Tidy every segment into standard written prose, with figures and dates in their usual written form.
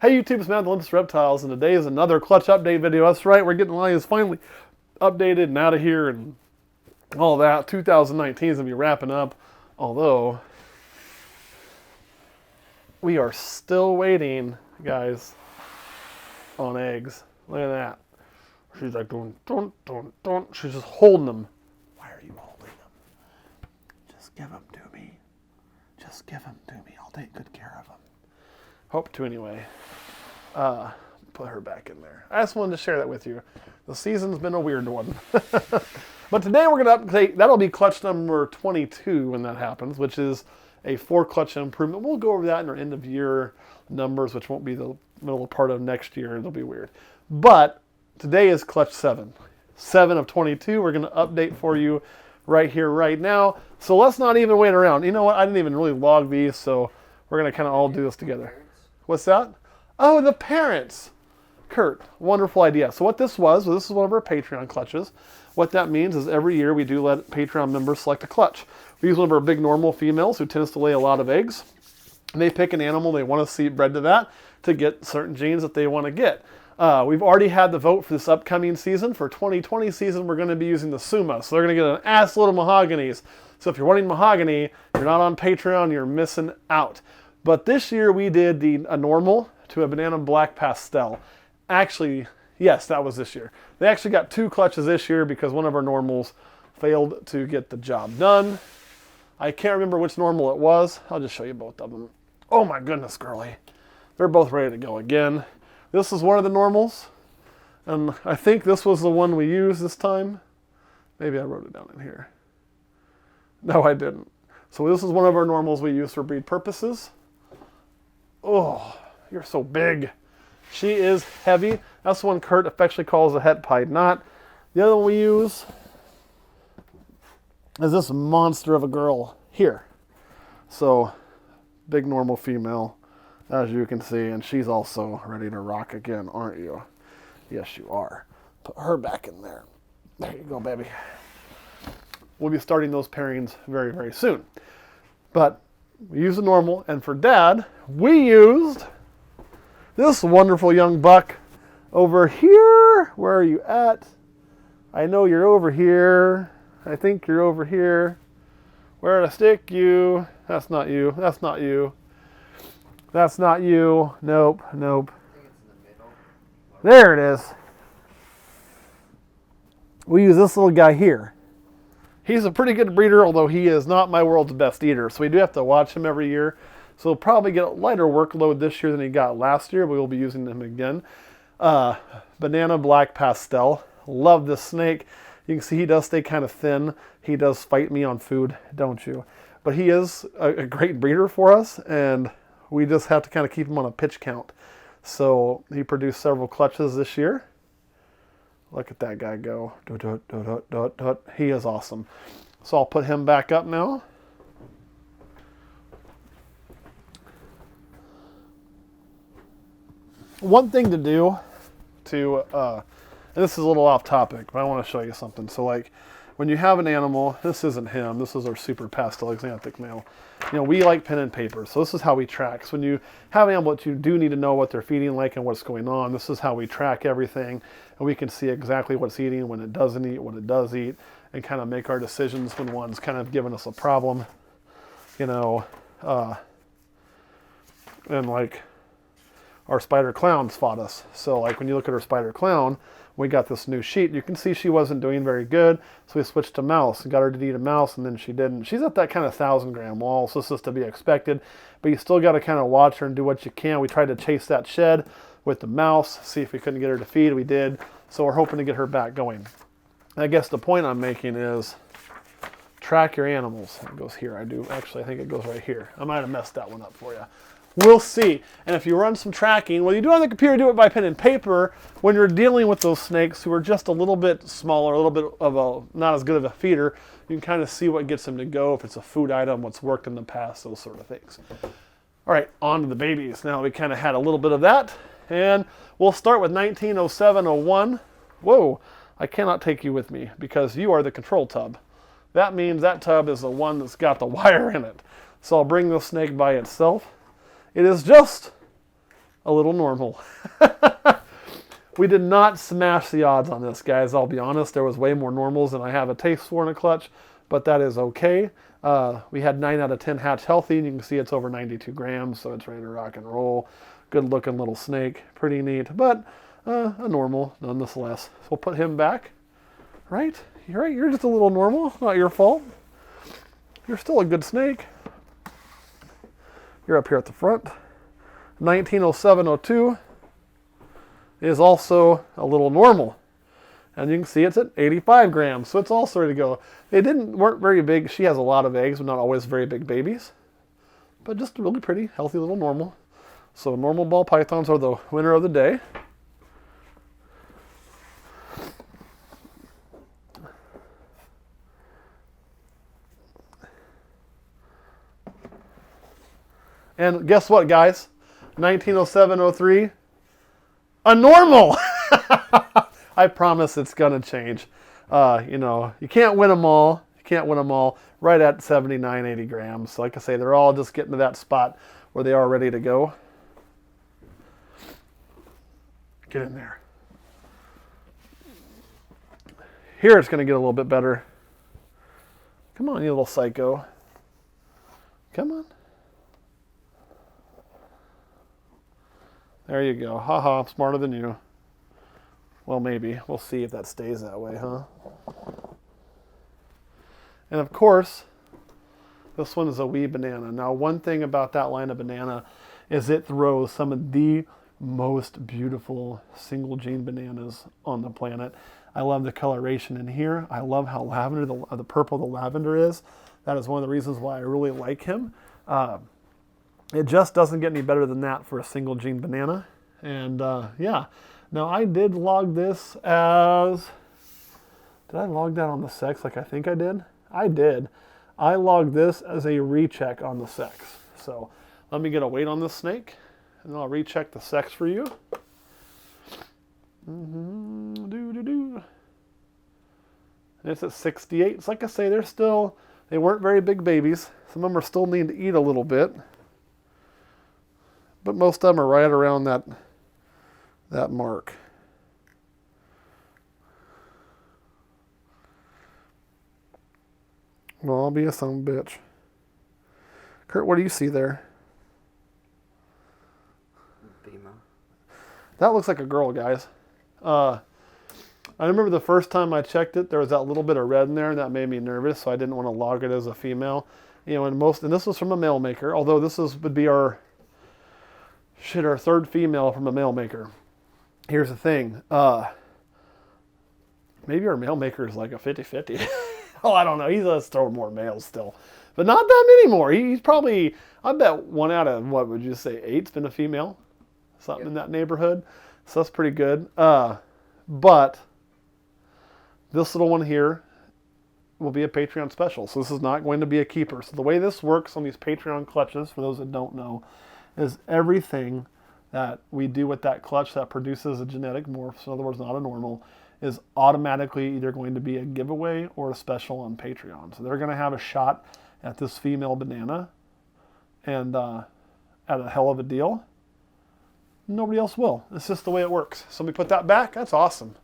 Hey YouTube, it's Matt, Olympus Reptiles, and today is another clutch update video. That's right, we're getting lions finally updated and out of here and all that. 2019 is going to be wrapping up, although we are still waiting, guys, on eggs. Look at that. She's like going, dun, dun, dun. She's just holding them. Why are you holding them? Just give them to me. Just give them to me. I'll take good care of them. Hope to anyway. Put her back in there. I just wanted to share that with you. The season's been a weird one. But today we're going to update. That'll be clutch number 22 when that happens, which is a 4 clutch improvement. We'll go over that in our end of year numbers, which won't be the middle part of next year. It'll be weird. But today is clutch 7. 7 of 22. We're going to update for you right here, right now. So let's not even wait around. You know what? I didn't even really log these, so we're going to kind of all do this together. What's that? Oh, the parents. Kurt, wonderful idea. So what this was, this is one of our Patreon clutches. What that means is every year we do let Patreon members select a clutch. We use one of our big normal females who tends to lay a lot of eggs. And they pick an animal they want to see bred to that to get certain genes that they want to get. We've already had the vote for this upcoming season. For 2020 season, we're going to be using the Suma. So they're going to get an ass load of mahoganies. So if you're wanting mahogany, you're not on Patreon, you're missing out. But this year we did a normal to a banana black pastel. Actually, yes, that was this year. They actually got 2 clutches this year because one of our normals failed to get the job done. I can't remember which normal it was. I'll just show you both of them. Oh my goodness, girly. They're both ready to go again. This is one of the normals. And I think this was the one we used this time. Maybe I wrote it down in here. No, I didn't. So this is one of our normals we use for breed purposes. Oh, you're so big. She is heavy. That's the one Kurt affectionately calls a het pied knot. The other one we use is this monster of a girl here. So, big normal female, as you can see, and she's also ready to rock again, aren't you? Yes, you are. Put her back in there. There you go, baby. We'll be starting those pairings very, very soon. But we use the normal, and for Dad, we used this wonderful young buck over here. Where are you at? I know you're over here. I think you're over here. Where to stick you? That's not you. That's not you. That's not you. Nope, nope. There it is. We use this little guy here. He's a pretty good breeder, although he is not my world's best eater. So we do have to watch him every year. So he'll probably get a lighter workload this year than he got last year. But we'll be using him again. Banana black pastel. Love this snake. You can see he does stay kind of thin. He does fight me on food, don't you? But he is a great breeder for us. And we just have to kind of keep him on a pitch count. So he produced several clutches this year. Look at that guy go. He is awesome. So I'll put him back up now. One thing to do to, and this is a little off topic, but I want to show you something. So like when you have an animal, this isn't him. This is our super pastel xanthic male. You know, we like pen and paper. So this is how we track. So when you have an animal, you do need to know what they're feeding like and what's going on. This is how we track everything. And we can see exactly what's eating, when it doesn't eat, what it does eat, and kind of make our decisions when one's kind of giving us a problem. You know, and like our spider clowns fought us. So like when you look at our spider clown, we got this new sheet. You can see she wasn't doing very good. So we switched to mouse and got her to eat a mouse, and then she didn't. She's at that kind of 1,000-gram wall, so this is to be expected. But you still got to kind of watch her and do what you can. We tried to chase that shed with the mouse, see if we couldn't get her to feed. We did. So we're hoping to get her back going. I guess the point I'm making is track your animals. It goes here. Actually, I think it goes right here. I might have messed that one up for you. We'll see. And if you run some tracking, well, you do it on the computer, do it by pen and paper. When you're dealing with those snakes who are just a little bit smaller, a little bit of a, not as good of a feeder, you can kind of see what gets them to go, if it's a food item, what's worked in the past, those sort of things. All right, on to the babies. Now we kind of had a little bit of that. And we'll start with 1907-01. Whoa, I cannot take you with me because you are the control tub. That means that tub is the one that's got the wire in it. So I'll bring the snake by itself. It is just a little normal. We did not smash the odds on this, guys. I'll be honest. There was way more normals than I have a taste for in a clutch, but that is okay. We had 9 out of 10 hatch healthy, and you can see it's over 92 grams, so it's ready to rock and roll. Good looking little snake. Pretty neat, but a normal nonetheless. So we'll put him back. Right? You're right. You're just a little normal. Not your fault. You're still a good snake. You're up here at the front. 190702 is also a little normal. And you can see it's at 85 grams, so it's also ready to go. They weren't very big. She has a lot of eggs, but not always very big babies. But just a really pretty, healthy little normal. So normal ball pythons are the winner of the day. And guess what, guys? 190703, a normal. I promise it's gonna change. You can't win them all. You can't win them all. Right at 79, 80 grams. So like I say, they're all just getting to that spot where they are ready to go. Get in there. Here it's gonna get a little bit better. Come on, you little psycho. Come on. There you go. Haha, I'm smarter than you. Well, maybe. We'll see if that stays that way, huh? And of course, this one is a wee banana. Now, one thing about that line of banana is it throws some of the most beautiful single gene bananas on the planet. I love the coloration in here. I love how lavender, the purple the lavender is. That is one of the reasons why I really like him. It just doesn't get any better than that for a single gene banana. And yeah, now I did log this as, did I log that on the sex like I think I did? I did. I logged this as a recheck on the sex. So let me get a weight on this snake and I'll recheck the sex for you. And it's at 68. It's like I say, they weren't very big babies. Some of them are still needing to eat a little bit. But most of them are right around that mark. Well, I'll be a son of a bitch. Kurt, what do you see there? Female. That looks like a girl, guys. I remember the first time I checked it, there was that little bit of red in there, and that made me nervous, so I didn't want to log it as a female. And this was from a male maker, although would be our third female from a male maker. Here's the thing. Maybe our male maker is like a 50-50. Oh, I don't know. Let's throw more males still. But not that many more. He's probably, I bet 1 out of, what would you say, 8's been a female? Something in that neighborhood. So that's pretty good. But this little one here will be a Patreon special. So this is not going to be a keeper. So the way this works on these Patreon clutches, for those that don't know, is everything that we do with that clutch that produces a genetic morph, so in other words, not a normal, is automatically either going to be a giveaway or a special on Patreon. So they're going to have a shot at this female banana and at a hell of a deal. Nobody else will. It's just the way it works. So we put that back. That's awesome.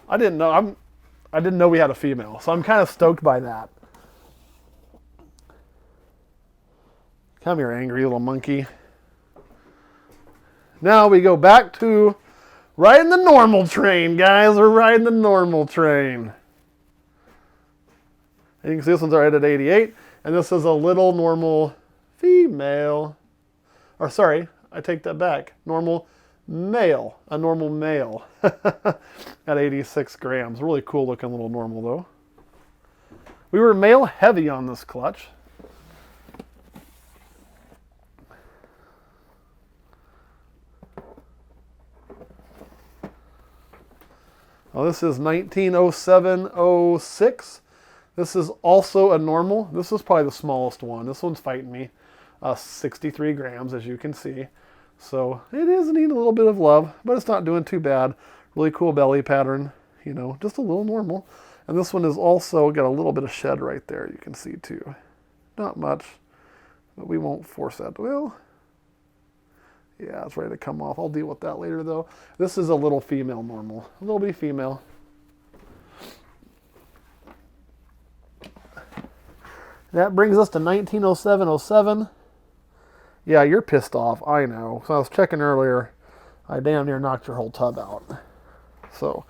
I didn't know we had a female, so I'm kind of stoked by that. Come here, angry little monkey. Now we go back to riding the normal train, guys. We're riding the normal train. And you can see this one's right at 88. And this is a little normal female. Or sorry, I take that back. Normal male. A normal male. At 86 grams. Really cool looking little normal though. We were male heavy on this clutch. Well, this is 1907-06. This is also a normal. This is probably the smallest one. This one's fighting me. 63 grams, as you can see. So it is needing a little bit of love, but it's not doing too bad. Really cool belly pattern, just a little normal. And this one is also got a little bit of shed right there, you can see too. Not much, but we won't force that. Well, Yeah, it's ready to come off. I'll deal with that later, though. This is a little female normal. A little bitty female. That brings us to 1907-07. Yeah, you're pissed off. I know. So I was checking earlier. I damn near knocked your whole tub out. So,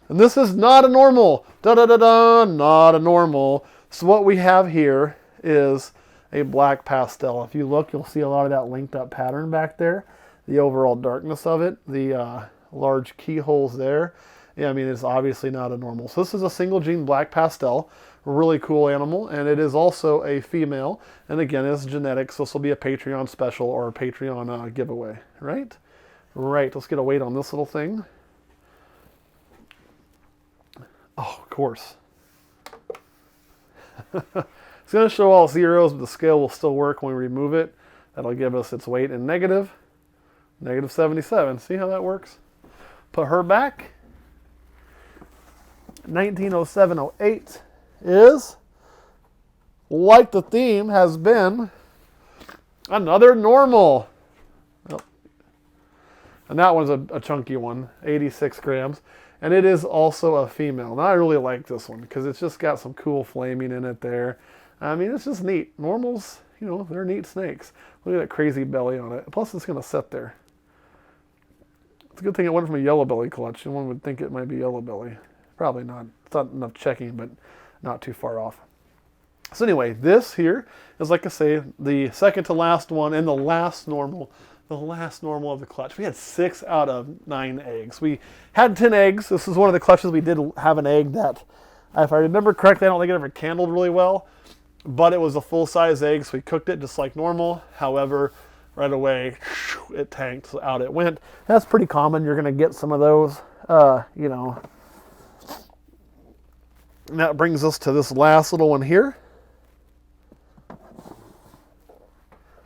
and this is not a normal. Da-da-da-da, not a normal. So what we have here is a black pastel. If you look, you'll see a lot of that linked up pattern back there. The overall darkness of it. The large keyholes there. Yeah, I mean, it's obviously not a normal. So this is a single gene black pastel. Really cool animal, and it is also a female. And again, it's genetic, so this will be a Patreon special or a Patreon giveaway, right? Right, let's get a weight on this little thing. Oh, of course. It's going to show all zeros, but the scale will still work when we remove it. That'll give us its weight in negative 77. See how that works? Put her back. 1907-08 is, like the theme has been, another normal. Oh. And that one's a chunky one, 86 grams. And it is also a female. Now I really like this one because it's just got some cool flaming in it there. I mean, it's just neat. Normals, you know, they're neat snakes. Look at that crazy belly on it. Plus, it's going to sit there. It's a good thing it went from a yellow belly collection. One would think it might be yellow belly. Probably not. It's not enough checking, but not too far off. So anyway, this here is, like I say, the second to last one and the last normal of the clutch. We had 6 out of 9 eggs. We had 10 eggs. This is one of the clutches we did have an egg that, if I remember correctly, I don't think it ever candled really well, but it was a full-size egg, so we cooked it just like normal. However, right away, it tanked, so out it went. That's pretty common. You're going to get some of those, you know. And that brings us to this last little one here.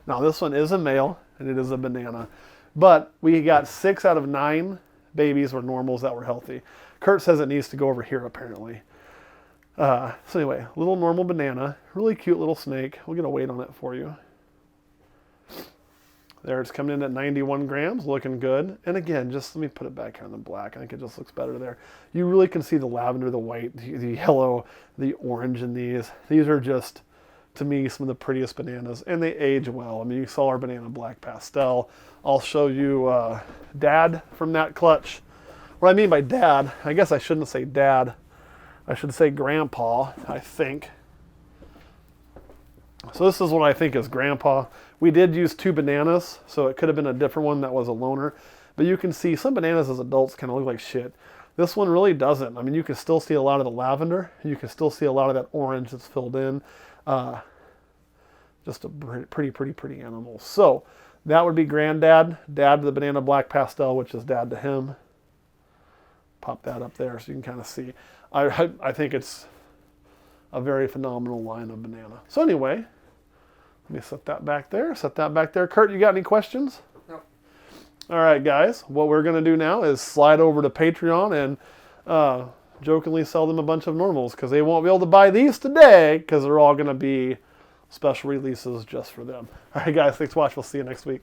Now, this one is a male, and it is a banana. But we got 6 out of 9 babies were normals that were healthy. Kurt says it needs to go over here, apparently. So anyway, little normal banana. Really cute little snake. We'll get a weight on it for you. There, it's coming in at 91 grams, looking good. And again, just let me put it back here on the black. I think it just looks better there. You really can see the lavender, the white, the yellow, the orange in these. These are just, to me, some of the prettiest bananas, and they age well. I mean, you saw our banana black pastel. I'll show you Dad from that clutch. What I mean by Dad, I guess I shouldn't say Dad. I should say Grandpa, I think. So this is what I think is Grandpa. We did use 2 bananas, so it could have been a different one that was a loner. But you can see some bananas as adults kind of look like shit. This one really doesn't. I mean, you can still see a lot of the lavender. You can still see a lot of that orange that's filled in. Just a pretty animal. So that would be Granddad. Dad to the banana black pastel, which is Dad to him. Pop that up there so you can kind of see. I think it's a very phenomenal line of banana. So anyway, let me set that back there. Set that back there. Kurt, you got any questions? No. All right, guys. What we're going to do now is slide over to Patreon and jokingly sell them a bunch of normals because they won't be able to buy these today because they're all going to be special releases just for them. All right, guys. Thanks for watching. We'll see you next week.